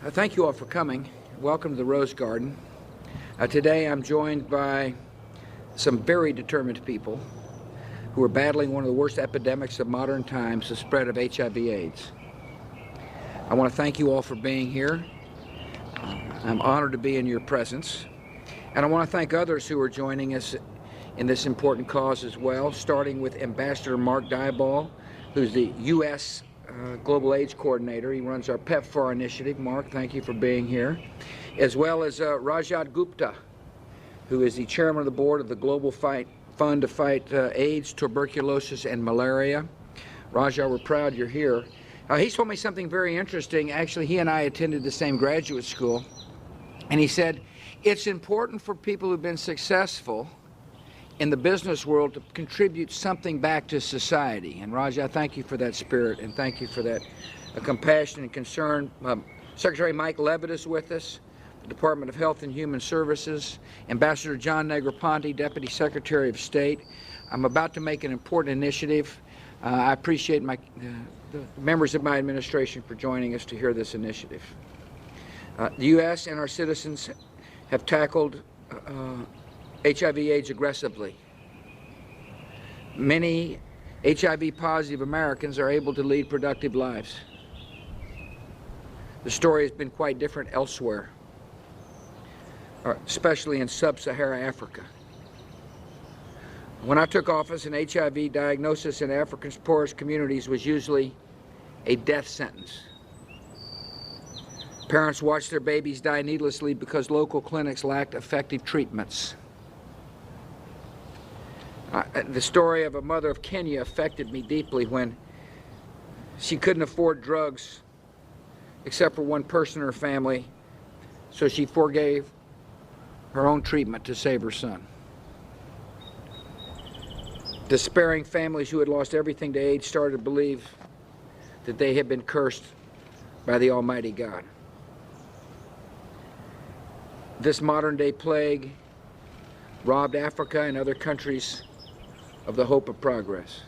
Thank you all for coming. Welcome to the Rose Garden. Today I'm joined by some very determined people who are battling one of the worst epidemics of modern times, the spread of HIV/AIDS. I want to thank you all for being here. I'm honored to be in your presence. And I want to thank others who are joining us in this important cause as well, starting with Ambassador Mark Diabol, who's the U.S. Global AIDS Coordinator. He runs our PEPFAR initiative. Mark, thank you for being here. As well as Rajat Gupta, who is the chairman of the board of the Global Fund to Fight AIDS, Tuberculosis, and Malaria. Rajat, we're proud you're here. He told me something very interesting. Actually, he and I attended the same graduate school, and he said, it's important for people who've been successful in the business world to contribute something back to society. And Rajat, thank you for that spirit, and thank you for that compassion and concern. Secretary Mike Levitt is with us, the Department of Health and Human Services, Ambassador John Negroponte, Deputy Secretary of State. I'm about to make an important initiative. I appreciate the members of my administration for joining us to hear this initiative. The U.S. and our citizens have tackled HIV/AIDS aggressively. Many HIV-positive Americans are able to lead productive lives. The story has been quite different elsewhere, especially in sub-Saharan Africa. When I took office, an HIV diagnosis in Africa's poorest communities was usually a death sentence. Parents watched their babies die needlessly because local clinics lacked effective treatments. The story of a mother of Kenya affected me deeply when she couldn't afford drugs except for one person in her family, so she forgave her own treatment to save her son. Despairing families who had lost everything to AIDS started to believe that they had been cursed by the Almighty God. This modern-day plague robbed Africa and other countries of the hope of progress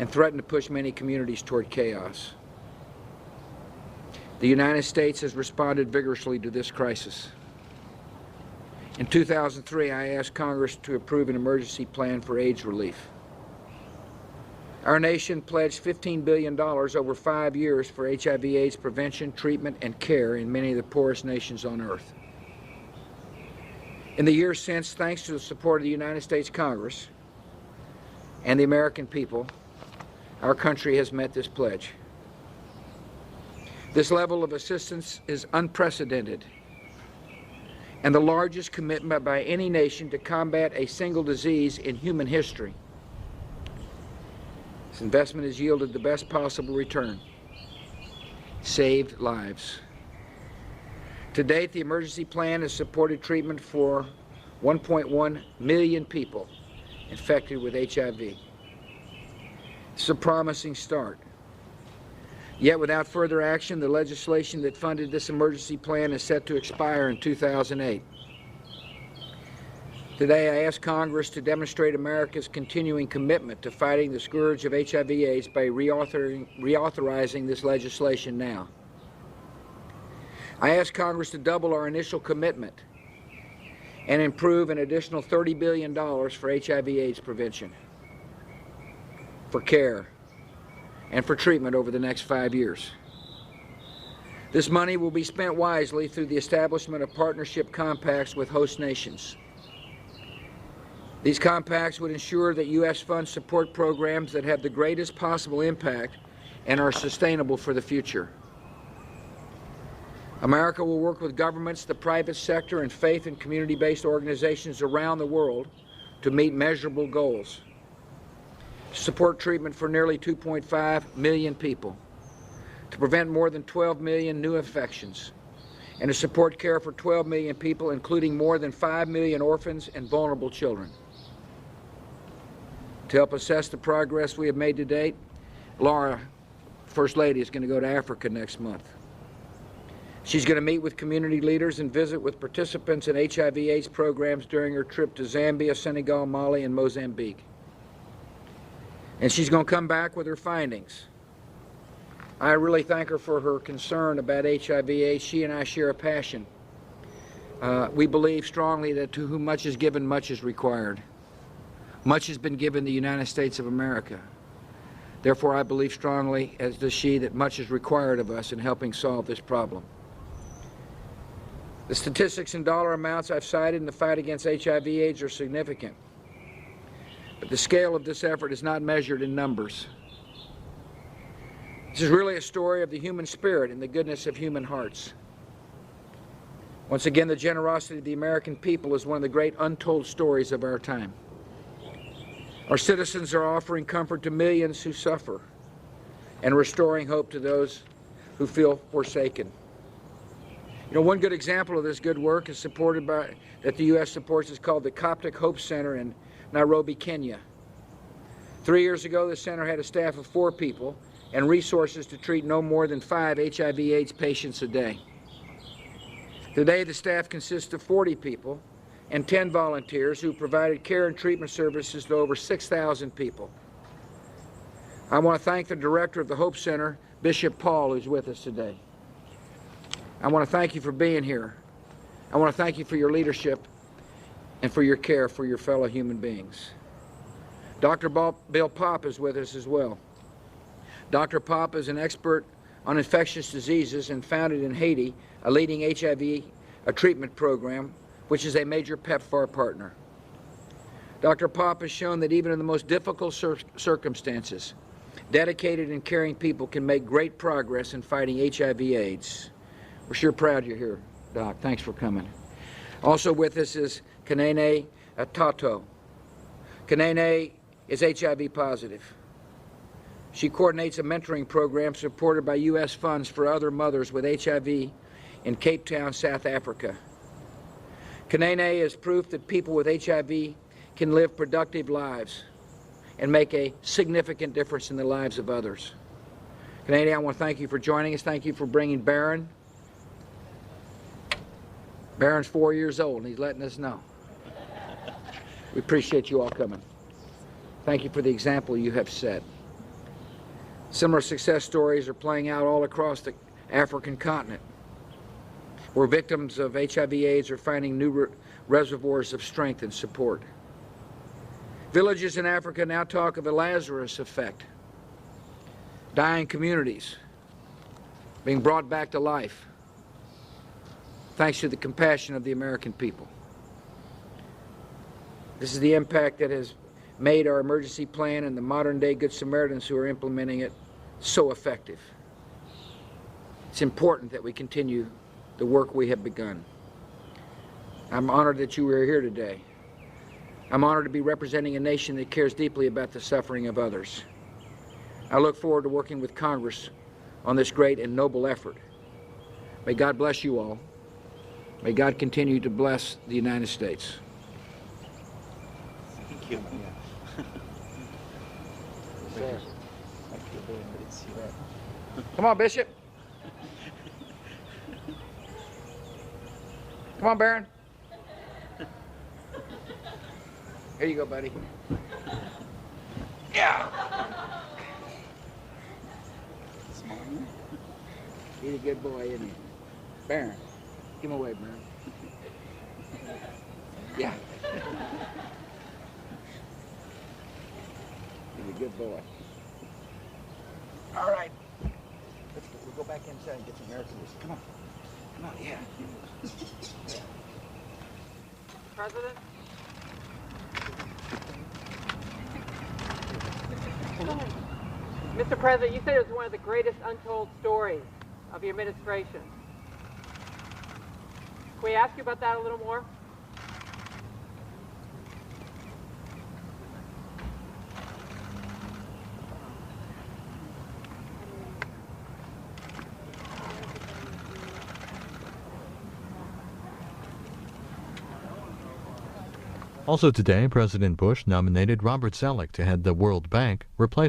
and threatened to push many communities toward chaos. The United States has responded vigorously to this crisis. In 2003, I asked Congress to approve an emergency plan for AIDS relief. Our nation pledged $15 billion over 5 years for HIV/AIDS prevention, treatment, and care in many of the poorest nations on earth. In the years since, thanks to the support of the United States Congress and the American people, our country has met this pledge. This level of assistance is unprecedented and the largest commitment by any nation to combat a single disease in human history. This investment has yielded the best possible return: saved lives. To date, the emergency plan has supported treatment for 1.1 million people infected with HIV. It's a promising start. Yet without further action, the legislation that funded this emergency plan is set to expire in 2008. Today, I ask Congress to demonstrate America's continuing commitment to fighting the scourge of HIV/AIDS by reauthorizing this legislation now. I ask Congress to double our initial commitment and improve an additional $30 billion for HIV/AIDS prevention, for care, and for treatment over the next 5 years. This money will be spent wisely through the establishment of partnership compacts with host nations. These compacts would ensure that U.S. funds support programs that have the greatest possible impact and are sustainable for the future. America will work with governments, the private sector, and faith and community-based organizations around the world to meet measurable goals. To support treatment for nearly 2.5 million people, to prevent more than 12 million new infections, and to support care for 12 million people, including more than 5 million orphans and vulnerable children. To help assess the progress we have made to date, Laura, First Lady, is going to go to Africa next month. She's going to meet with community leaders and visit with participants in HIV/AIDS programs during her trip to Zambia, Senegal, Mali, and Mozambique. And she's going to come back with her findings I really thank her for her concern about HIV/AIDS. She and I share a passion. We believe strongly that to whom much is given, much is required. Much has been given the United States of America. Therefore, I believe strongly, as does she, that much is required of us in helping solve this problem. The statistics and dollar amounts I've cited in the fight against HIV/AIDS are significant. But the scale of this effort is not measured in numbers. This is really a story of the human spirit and the goodness of human hearts. Once again, the generosity of the American people is one of the great untold stories of our time. Our citizens are offering comfort to millions who suffer and restoring hope to those who feel forsaken. You know, one good example of this good work is supported by, that the U.S. supports, is called the Coptic Hope Center in Nairobi, Kenya. 3 years ago, the center had a staff of 4 people and resources to treat no more than 5 HIV/AIDS patients a day. Today, the staff consists of 40 people and 10 volunteers who provided care and treatment services to over 6,000 people. I want to thank the director of the Hope Center, Bishop Paul, who's with us today. I want to thank you for being here. I want to thank you for your leadership and for your care for your fellow human beings. Dr. Bill Popp is with us as well. Dr. Popp is an expert on infectious diseases and founded in Haiti a leading HIV treatment program, which is a major PEPFAR partner. Dr. Popp has shown that even in the most difficult circumstances, dedicated and caring people can make great progress in fighting HIV/AIDS. We're sure proud you're here, Doc. Thanks for coming. Also with us is Kanene Tato. Kanene is HIV positive. She coordinates a mentoring program supported by U.S. funds for other mothers with HIV in Cape Town, South Africa. Kanene is proof that people with HIV can live productive lives and make a significant difference in the lives of others. Kanene, I want to thank you for joining us. Thank you for bringing Baron. Baron's 4 years old, and he's letting us know. We appreciate you all coming. Thank you for the example you have set. Similar success stories are playing out all across the African continent, where victims of HIV/AIDS are finding new reservoirs of strength and support. Villages in Africa now talk of a Lazarus effect, dying communities being brought back to life, thanks to the compassion of the American people. This is the impact that has made our emergency plan and the modern-day Good Samaritans who are implementing it so effective. It's important that we continue the work we have begun. I'm honored that you are here today. I'm honored to be representing a nation that cares deeply about the suffering of others. I look forward to working with Congress on this great and noble effort. May God bless you all. May God continue to bless the United States. Thank you. Come on, Bishop. Come on, Baron. Here you go, buddy. Yeah. He's a good boy, isn't he? Baron. Give him away, Baron. Yeah. He's a good boy. All right. We'll go back inside and get some air conditioning. Come on. Come on, yeah. President? Mr. President, you said it was one of the greatest untold stories of your administration. Can we ask you about that a little more? Also today, President Bush nominated Robert Zoellick to head the World Bank, replacing